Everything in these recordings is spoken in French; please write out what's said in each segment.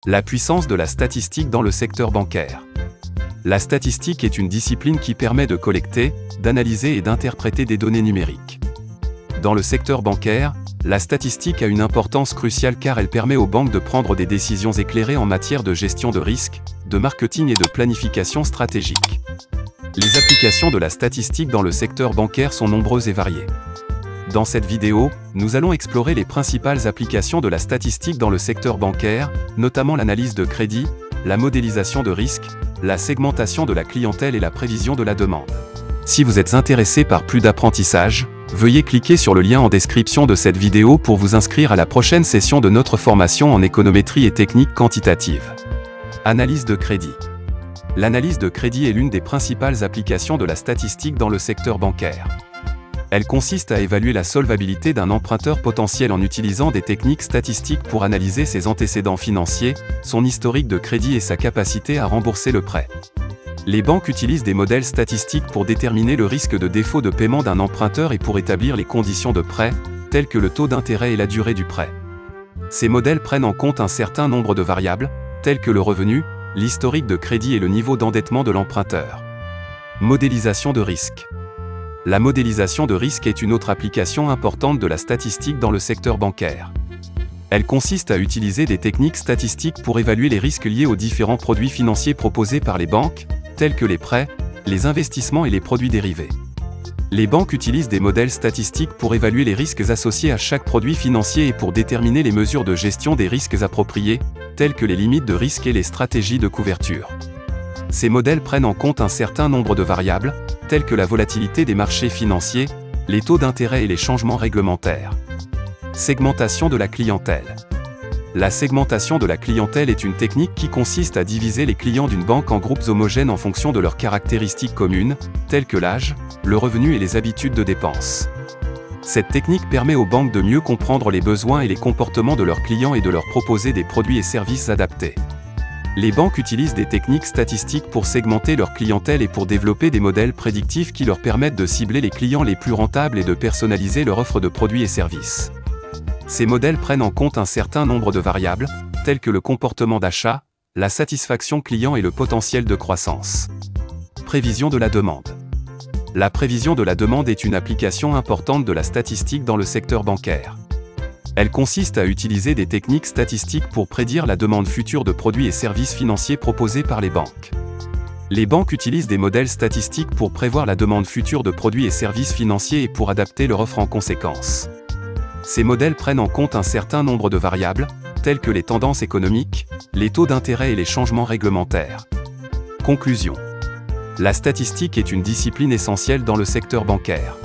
La puissance de la statistique dans le secteur bancaire. La statistique est une discipline qui permet de collecter, d'analyser et d'interpréter des données numériques. Dans le secteur bancaire, la statistique a une importance cruciale car elle permet aux banques de prendre des décisions éclairées en matière de gestion de risque, de marketing et de planification stratégique. Les applications de la statistique dans le secteur bancaire sont nombreuses et variées. Dans cette vidéo, nous allons explorer les principales applications de la statistique dans le secteur bancaire, notamment l'analyse de crédit, la modélisation de risque, la segmentation de la clientèle et la prévision de la demande. Si vous êtes intéressé par plus d'apprentissage, veuillez cliquer sur le lien en description de cette vidéo pour vous inscrire à la prochaine session de notre formation en économétrie et techniques quantitatives. Analyse de crédit. L'analyse de crédit est l'une des principales applications de la statistique dans le secteur bancaire. Elle consiste à évaluer la solvabilité d'un emprunteur potentiel en utilisant des techniques statistiques pour analyser ses antécédents financiers, son historique de crédit et sa capacité à rembourser le prêt. Les banques utilisent des modèles statistiques pour déterminer le risque de défaut de paiement d'un emprunteur et pour établir les conditions de prêt, telles que le taux d'intérêt et la durée du prêt. Ces modèles prennent en compte un certain nombre de variables, telles que le revenu, l'historique de crédit et le niveau d'endettement de l'emprunteur. Modélisation de risque. La modélisation de risque est une autre application importante de la statistique dans le secteur bancaire. Elle consiste à utiliser des techniques statistiques pour évaluer les risques liés aux différents produits financiers proposés par les banques, tels que les prêts, les investissements et les produits dérivés. Les banques utilisent des modèles statistiques pour évaluer les risques associés à chaque produit financier et pour déterminer les mesures de gestion des risques appropriées, telles que les limites de risque et les stratégies de couverture. Ces modèles prennent en compte un certain nombre de variables, telles que la volatilité des marchés financiers, les taux d'intérêt et les changements réglementaires. Segmentation de la clientèle. La segmentation de la clientèle est une technique qui consiste à diviser les clients d'une banque en groupes homogènes en fonction de leurs caractéristiques communes, telles que l'âge, le revenu et les habitudes de dépenses. Cette technique permet aux banques de mieux comprendre les besoins et les comportements de leurs clients et de leur proposer des produits et services adaptés. Les banques utilisent des techniques statistiques pour segmenter leur clientèle et pour développer des modèles prédictifs qui leur permettent de cibler les clients les plus rentables et de personnaliser leur offre de produits et services. Ces modèles prennent en compte un certain nombre de variables, telles que le comportement d'achat, la satisfaction client et le potentiel de croissance. Prévision de la demande. La prévision de la demande est une application importante de la statistique dans le secteur bancaire. Elle consiste à utiliser des techniques statistiques pour prédire la demande future de produits et services financiers proposés par les banques. Les banques utilisent des modèles statistiques pour prévoir la demande future de produits et services financiers et pour adapter leur offre en conséquence. Ces modèles prennent en compte un certain nombre de variables, telles que les tendances économiques, les taux d'intérêt et les changements réglementaires. Conclusion. La statistique est une discipline essentielle dans le secteur bancaire.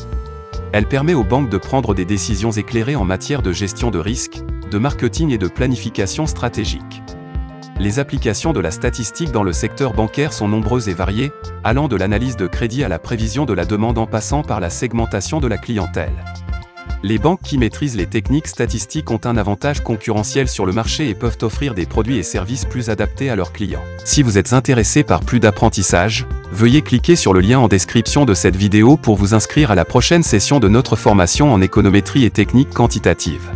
Elle permet aux banques de prendre des décisions éclairées en matière de gestion de risque, de marketing et de planification stratégique. Les applications de la statistique dans le secteur bancaire sont nombreuses et variées, allant de l'analyse de crédit à la prévision de la demande en passant par la segmentation de la clientèle. Les banques qui maîtrisent les techniques statistiques ont un avantage concurrentiel sur le marché et peuvent offrir des produits et services plus adaptés à leurs clients. Si vous êtes intéressé par plus d'apprentissage, veuillez cliquer sur le lien en description de cette vidéo pour vous inscrire à la prochaine session de notre formation en économétrie et techniques quantitatives.